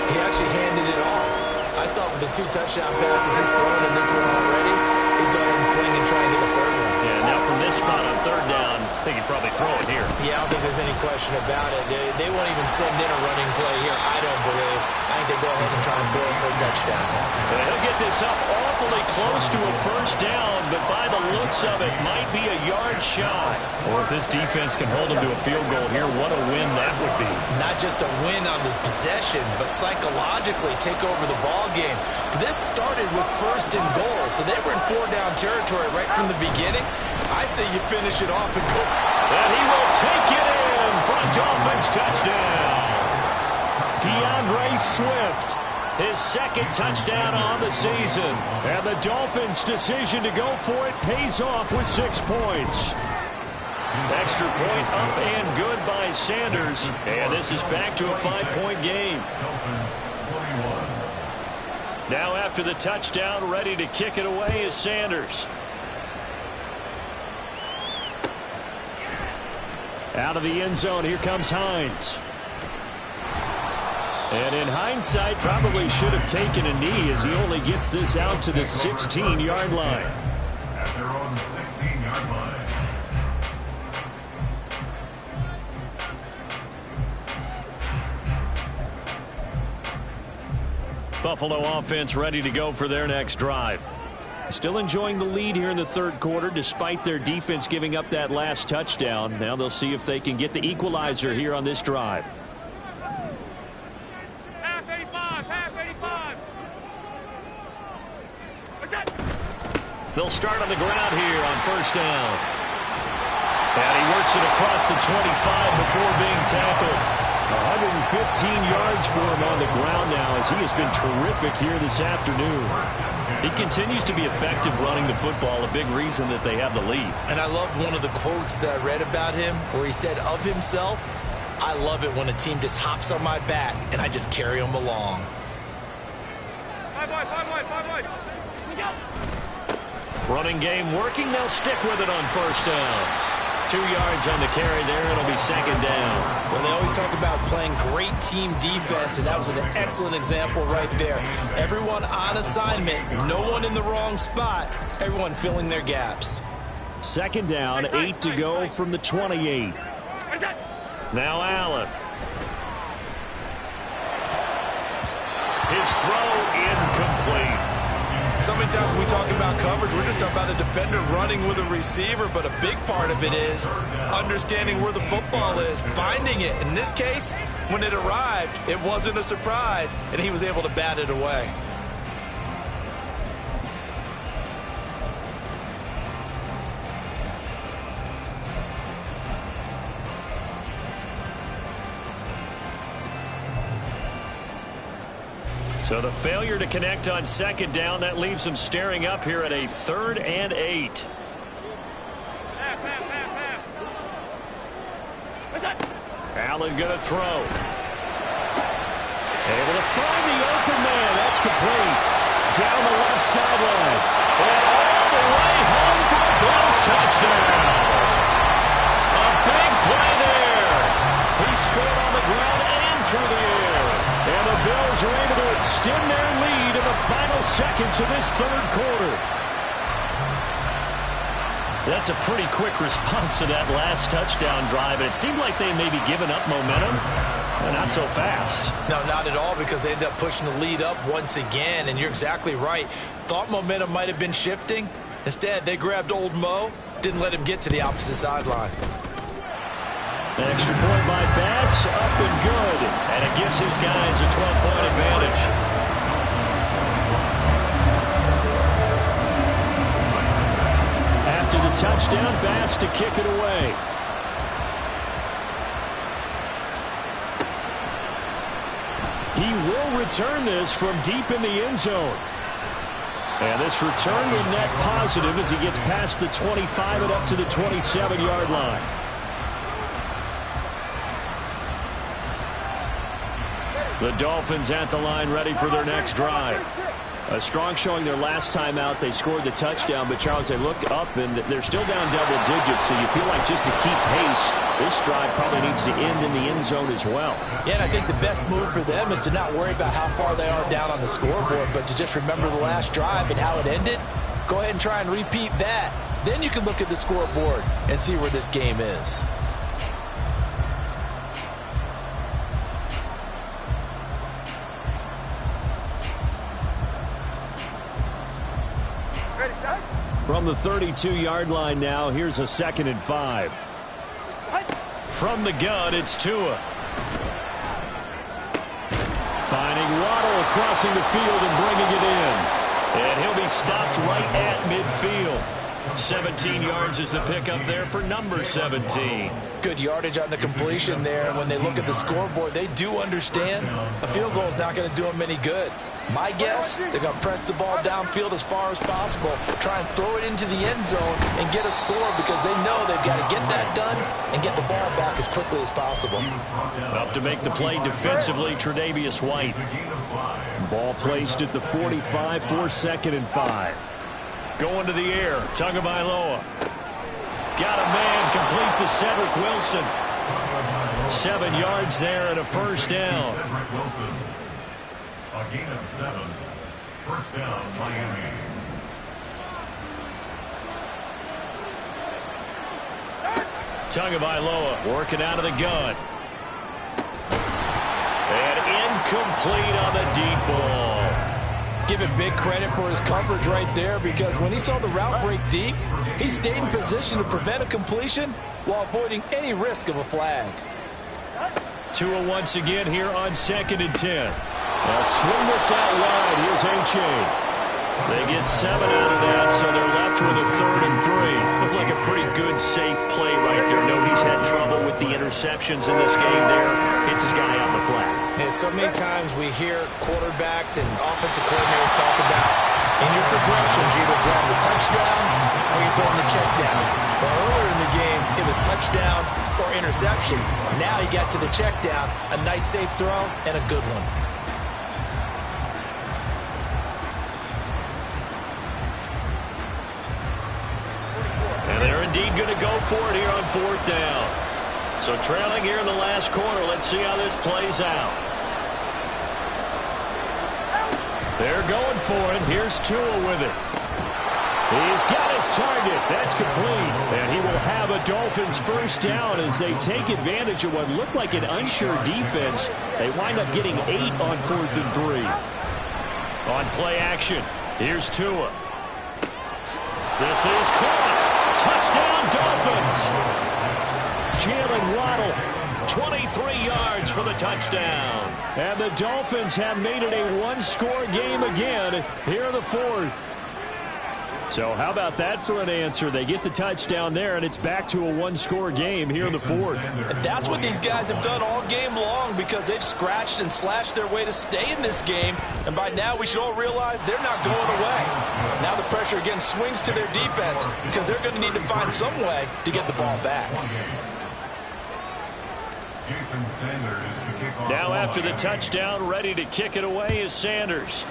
he actually handed it off. I thought with the 2 touchdown passes he's thrown in this one already, he'd go ahead and fling and try and get a 3rd one. Yeah, now from this spot on 3rd down, I think he'd probably throw it here. Yeah, I don't think there's any question about it. They won't even send in a running play here, I don't believe. I think they go ahead and try and throw it for a touchdown. And he'll get this up awfully close to a 1st down, but by the looks of it, might be a yard shy. Or if this defense can hold him to a field goal here, what a win that would be. Not just a win on the possession, but psychologically take over the ball game. This started with 1st and goal, so they were in 4-down territory right from the beginning. I say you finish it off and go. And he will take it in for a Dolphins touchdown. DeAndre Swift, his 2nd touchdown on the season. And the Dolphins' decision to go for it pays off with 6 points. Extra point up and good by Sanders. And this is back to a 5-point game. Now after the touchdown, ready to kick it away is Sanders. Out of the end zone, here comes Hines. And in hindsight, probably should have taken a knee as he only gets this out to the 16-yard line. At their own 16-yard line. Buffalo offense ready to go for their next drive. Still enjoying the lead here in the 3rd quarter despite their defense giving up that last touchdown. Now they'll see if they can get the equalizer here on this drive. Half 85, half 85. What's that? They'll start on the ground here on 1st down. And he works it across the 25 before being tackled. 115 yards for him on the ground now as he has been terrific here this afternoon. He continues to be effective running the football, a big reason that they have the lead. And I love one of the quotes that I read about him where he said of himself, I love it when a team just hops on my back and I just carry them along. 5 wide. Look out. Running game working. They'll stick with it on 1st down. 2 yards on the carry there. It'll be 2nd down. Well, they always talk about playing great team defense, and that was an excellent example right there. Everyone on assignment, no one in the wrong spot, everyone filling their gaps. 2nd down, 8 to go from the 28. Now Allen. His throw incomplete. So many times when we talk about coverage, we're just talking about a defender running with a receiver, but a big part of it is understanding where the football is, finding it. In this case, when it arrived, it wasn't a surprise, and he was able to bat it away. So the failure to connect on 2nd down, that leaves them staring up here at a 3rd and 8. Half. What's that? Allen going to throw. Able to find the open man. That's complete. Down the left sideline. And all the way home for the Bills touchdown. A big play there. He scored on the ground and through the air. And the Bills are able to extend their lead in the final seconds of this 3rd quarter. That's a pretty quick response to that last touchdown drive. And it seemed like they may be giving up momentum. But not so fast. No, not at all, because they ended up pushing the lead up once again. And you're exactly right. Thought momentum might have been shifting. Instead, they grabbed Old Mo, didn't let him get to the opposite sideline. An extra point by Bass, up and good. And it gives his guys a 12-point advantage. After the touchdown, Bass to kick it away. He will return this from deep in the end zone. And this return will net positive as he gets past the 25 and up to the 27-yard line. The Dolphins at the line, ready for their next drive. A strong showing their last time out. They scored the touchdown, but Charles, they look up and they're still down double digits, so you feel like just to keep pace, this drive probably needs to end in the end zone as well. Yeah, and I think the best move for them is to not worry about how far they are down on the scoreboard, but to just remember the last drive and how it ended. Go ahead and try and repeat that. Then you can look at the scoreboard and see where this game is. From the 32-yard line now, here's a 2nd and 5. From the gun, it's Tua. Finding Waddle, crossing the field and bringing it in. And he'll be stopped right at midfield. 17 yards is the pickup there for number 17. Good yardage on the completion there. And when they look at the scoreboard, they do understand a field goal is not going to do them any good. My guess, they're going to press the ball downfield as far as possible, try and throw it into the end zone and get a score, because they know they've got to get that done and get the ball back as quickly as possible. Up to make the play defensively, Tre'Davious White. Ball placed at the 45 for 2nd and 5. Going to the air, Tagovailoa. Got a man complete to Cedric Wilson. 7 yards there and a first down. Cedric Wilson. A gain of 7. First down, Miami. Tagovailoa working out of the gun. And incomplete on the deep ball. Give him big credit for his coverage right there, because when he saw the route break deep, he stayed in position to prevent a completion while avoiding any risk of a flag. Tua once again here on 2nd and 10. They'll swing this out wide. Here's A-Chain. They get 7 out of that, so they're left with a 3rd and 3. Looked like a pretty good, safe play right there. No, he's had trouble with the interceptions in this game there. Hits his guy out in the flat. And so many times we hear quarterbacks and offensive coordinators talk about, in your progressions, you're either throwing the touchdown or you're throwing the check down. But earlier in the game, it was touchdown or interception. Now he got to the check down, a nice safe throw, and a good one. And they're indeed going to go for it here on 4th down. So trailing here in the last quarter. Let's see how this plays out. They're going for it. Here's Tua with it. He's got his target. That's complete. And he will have a Dolphins first down as they take advantage of what looked like an unsure defense. They wind up getting 8 on 4th and 3. On play action, here's Tua. This is caught. Touchdown, Dolphins. Jalen Waddle, 23 yards for the touchdown. And the Dolphins have made it a one-score game again here in the 4th. So how about that for an answer? They get the touchdown there, and it's back to a one-score game here in the 4th. And that's what these guys have done all game long, because they've scratched and slashed their way to stay in this game. And by now, we should all realize they're not going away. Now the pressure again swings to their defense, because they're going to need to find some way to get the ball back. Now after the touchdown, ready to kick it away is Sanders.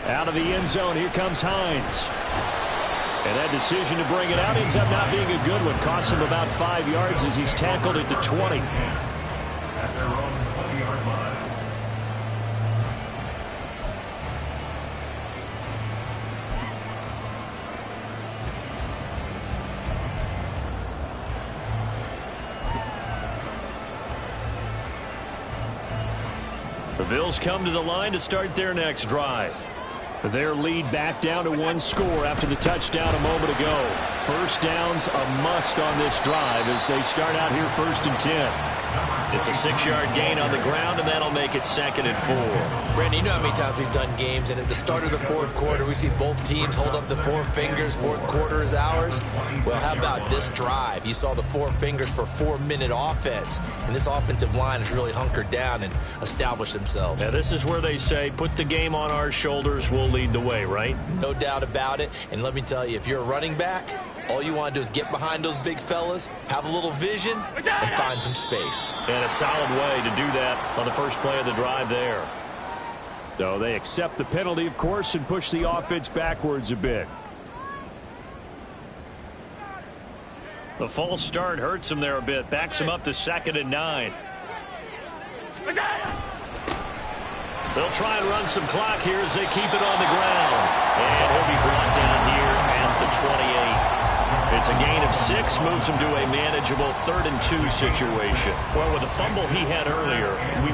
Out of the end zone, here comes Hines. And that decision to bring it out ends up not being a good one. Costs him about 5 yards as he's tackled at the 20. At their own 20-yard line. Bills come to the line to start their next drive. Their lead back down to 1 score after the touchdown a moment ago. First down's a must on this drive as they start out here 1st and 10. It's a 6-yard gain on the ground, and that'll make it 2nd and 4. Brandon, you know how many times we've done games, and at the start of the 4th quarter, we see both teams hold up the 4 fingers, 4th quarter is ours. Well, how about this drive? You saw the 4 fingers for 4-minute offense, and this offensive line has really hunkered down and established themselves. Now, this is where they say, put the game on our shoulders, we'll lead the way, right? No doubt about it, and let me tell you, if you're a running back, all you want to do is get behind those big fellas, have a little vision, and find some space. And a solid way to do that on the first play of the drive there. So they accept the penalty, of course, and push the offense backwards a bit. The false start hurts him there a bit. Backs him up to 2nd and 9. They'll try and run some clock here as they keep it on the ground. And he'll be brought down here at the 28. It's a gain of 6, moves him to a manageable 3rd and 2 situation. Well, with the fumble he had earlier,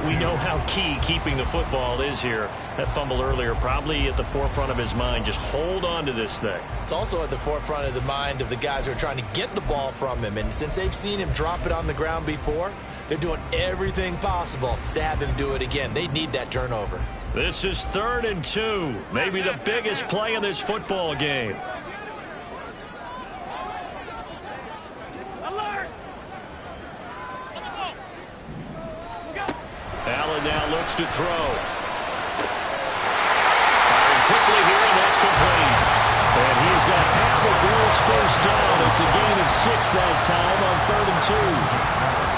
we know how key keeping the football is here. That fumble earlier probably at the forefront of his mind. Just hold on to this thing. It's also at the forefront of the mind of the guys who are trying to get the ball from him. And since they've seen him drop it on the ground before, they're doing everything possible to have him do it again. They need that turnover. This is 3rd and 2. Maybe the biggest play in this football game. Allen now looks to throw. Firing quickly here, and that's complete. And he's got half of Bills' first down. It's a gain of 6 that time on 3rd and 2.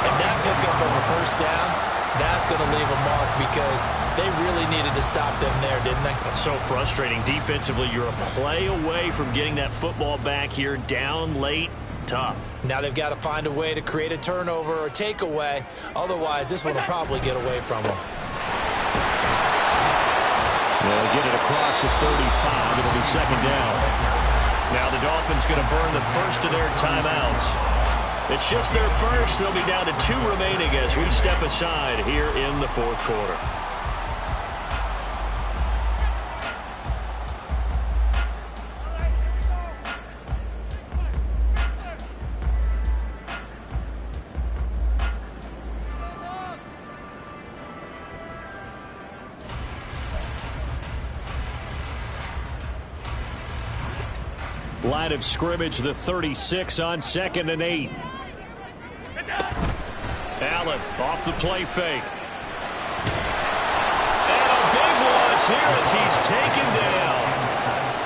And that pickup of a first down, that's going to leave a mark because they really needed to stop them there, didn't they? That's so frustrating. Defensively, you're a play away from getting that football back here down late. Tough. Now they've got to find a way to create a turnover or takeaway. Otherwise, this one will probably get away from them. They'll get it across the 35. It'll be 2nd down. Now the Dolphins going to burn the first of their timeouts. It's just their first. They'll be down to 2 remaining as we step aside here in the 4th quarter. Line of scrimmage, the 36 on 2nd and 8. Allen off the play fake. And a big loss here as he's taken down.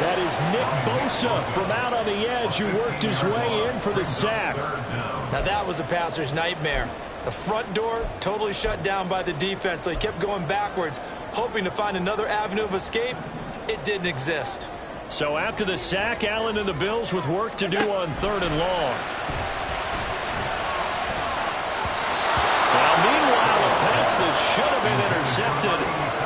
That is Nick Bosa from out on the edge who worked his way in for the sack. Now that was a passer's nightmare. The front door totally shut down by the defense, so he kept going backwards, hoping to find another avenue of escape. It didn't exist. So after the sack, Allen and the Bills with work to do on 3rd and long. Now, meanwhile, a pass that should have been intercepted,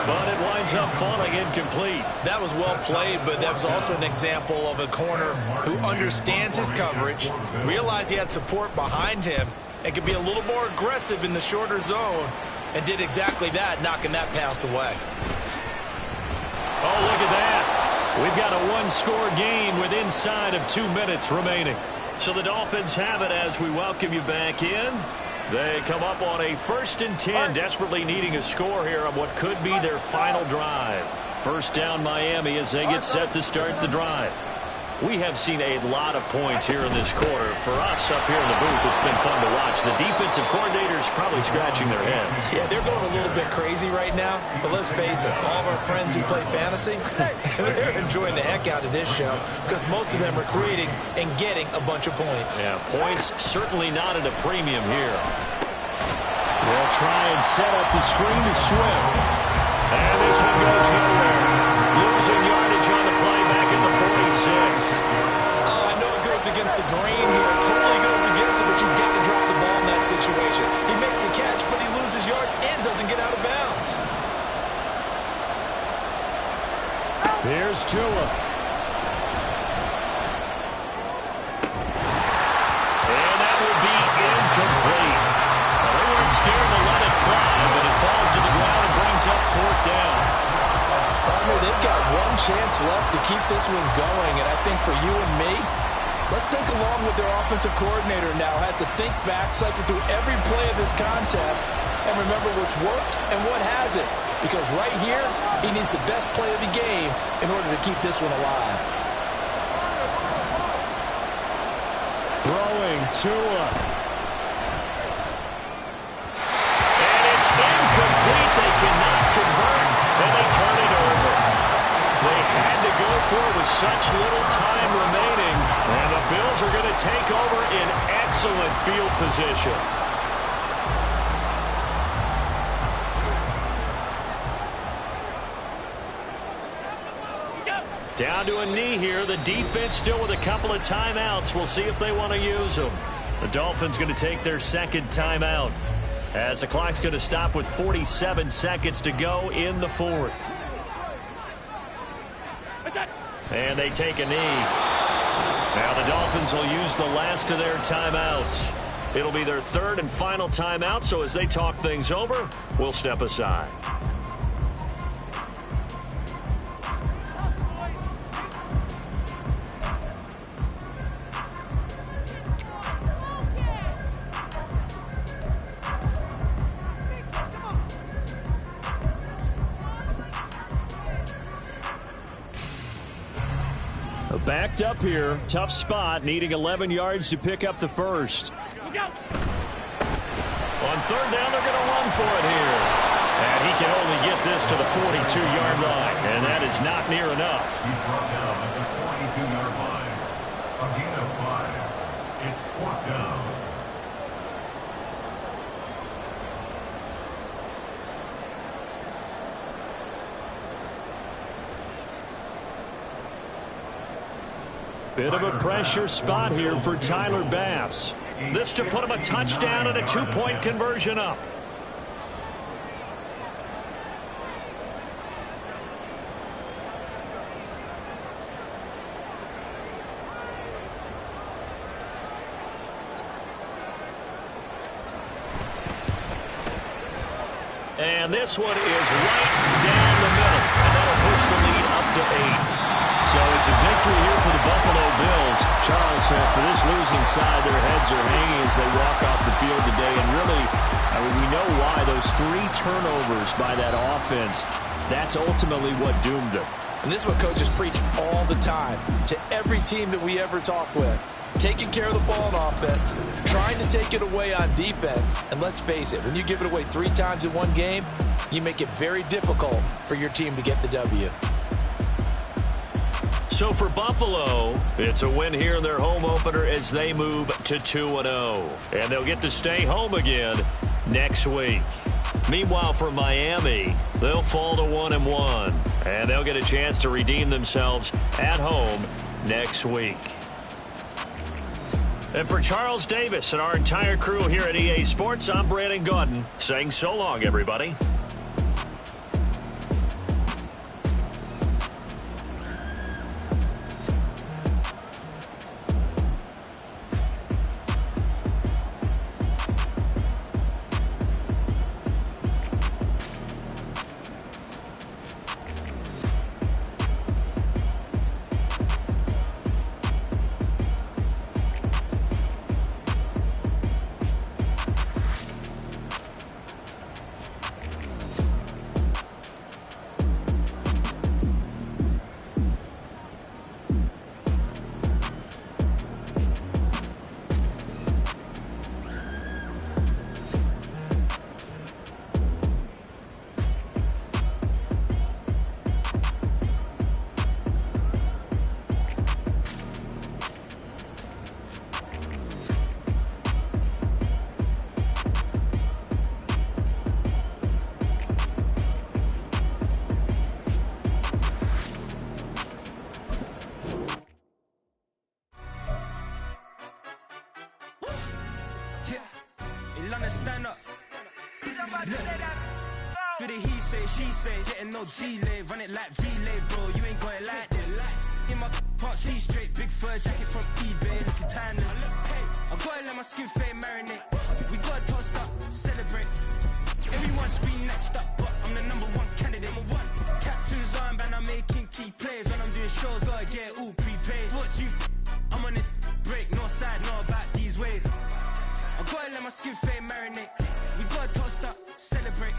but it winds up falling incomplete. That was well played, but that was also an example of a corner who understands his coverage, realized he had support behind him, and could be a little more aggressive in the shorter zone, and did exactly that, knocking that pass away. Oh, look at that. We've got a 1-score game with inside of 2 minutes remaining. So the Dolphins have it as we welcome you back in. They come up on a 1st and 10, desperately needing a score here on what could be their final drive. First down Miami as they get set to start the drive. We have seen a lot of points here in this quarter. For us up here in the booth, it's been fun to watch. The defensive coordinators probably scratching their heads. Yeah, they're going a little bit crazy right now, but let's face it, all of our friends who play fantasy, they're enjoying the heck out of this show because most of them are creating and getting a bunch of points. Yeah, points certainly not at a premium here. They'll try and set up the screen to Swift. And this one goes nowhere. Losing yardage on the play back in the 46. Oh, I know it goes against the grain here. Totally goes against it, but you've got to drop the ball in that situation. He makes a catch, but he loses yards and doesn't get out of bounds. Here's Tua. And that will be incomplete. Well, they weren't scared to let it fly, but it falls to the ground and brings up 4th chance left to keep this one going, and I think for you and me, let's think along with their offensive coordinator now. Has to think back, cycle through every play of this contest, and remember what's worked and what hasn't. Because right here, he needs the best play of the game in order to keep this one alive. Throwing Tua. And it's incomplete. They cannot convert, and they turn it over. They had to go for it with such little time remaining, and the Bills are going to take over in excellent field position. Down to a knee here. The defense still with a couple of timeouts. We'll see if they want to use them. The Dolphins going to take their second timeout as the clock's going to stop with 47 seconds to go in the fourth. And they take a knee. Now the Dolphins will use the last of their timeouts. It'll be their third and final timeout, so as they talk things over, we'll step aside. Backed up here. Tough spot. Needing 11 yards to pick up the first. On third down, they're going to run for it here. And he can only get this to the 42-yard line. And that is not near enough. He's brought down at the 42-yard line. A gain of 5. It's fourth down. Bit of a pressure spot here for Tyler Bass. This to put him a touchdown and a 2-point conversion up. And this one is right down the middle. And that'll push the lead up to 8. So it's a victory here for the Buffalo Bills. Charles, for this losing side, their heads are hanging as they walk off the field today. And really, I mean, we know why. Those 3 turnovers by that offense, that's ultimately what doomed them. And this is what coaches preach all the time to every team that we ever talk with. Taking care of the ball on offense, trying to take it away on defense. And let's face it, when you give it away 3 times in one game, you make it very difficult for your team to get the W. So for Buffalo, it's a win here in their home opener as they move to 2-0. And they'll get to stay home again next week. Meanwhile, for Miami, they'll fall to 1-1. And they'll get a chance to redeem themselves at home next week. And for Charles Davis and our entire crew here at EA Sports, I'm Brandon Gaudin saying so long, everybody. Stand up. Do the he say, she say, getting no delay, run it like relay, bro. You ain't going like this. In my can't see straight, big fur jacket from eBay, looking timeless. I gotta let my skin fade marinate. We gotta toast up, celebrate. Everyone scream next up, but I'm the #1 candidate. Captain's armband, I'm making key plays. shows, gotta get all prepaid. What you I'm on it break, no side, not about these ways. I gotta let my skin fade marinate. We gotta toast up, celebrate.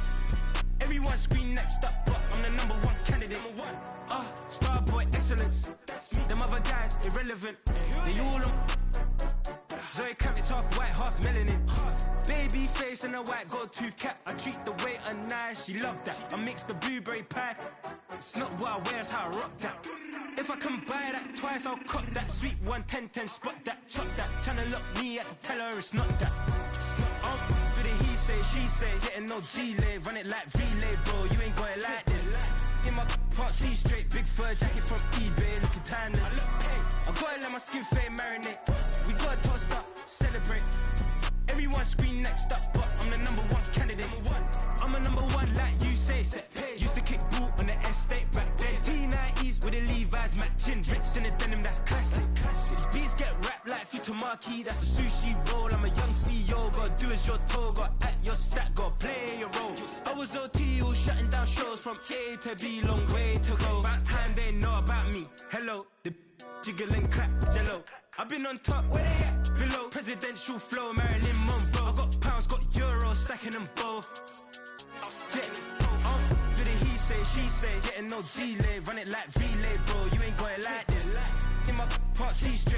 Everyone scream next up, but I'm the number one candidate. Starboy excellence. Them other guys irrelevant. They all on Zoe Kravitz half white, half melanin. Baby face and a white gold tooth cap. I treat the waiter nice, she love that. I mix the blueberry pie. It's not what I wear, it's how I rock that. If I can buy that twice, I'll cop that. Sweet 110, spot that, chop that. Tryna lock me, I have to tell her it's not that. Do the he say, she say, getting no delay. Run it like relay, bro, you ain't got it like this. In my part C straight, big fur jacket from eBay, looking timeless. I gotta let my skin fade marinate. We gotta toast up, celebrate. Everyone scream next up, but I'm the number one candidate. I'm a number one like you say. Used to kick boot on the estate back then. T90s with the Levi's matching. Rips in the denim, that's classic. These beats get wrapped like Futamaki, that's a sushi roll. I'm a young CEO, gotta do as you're told. Gotta act your stat, gotta play your role. I was OT, all shutting down shows from A to B, long way to go. About time they know about me. Hello, the jiggle and clap, jello. I've been on top, where they at? Below, presidential flow, Marilyn Monroe. I got pounds, got euros, stacking them both. Do the he say, she say, getting no delay. Run it like relay, bro, you ain't got it like this. In my part C straight.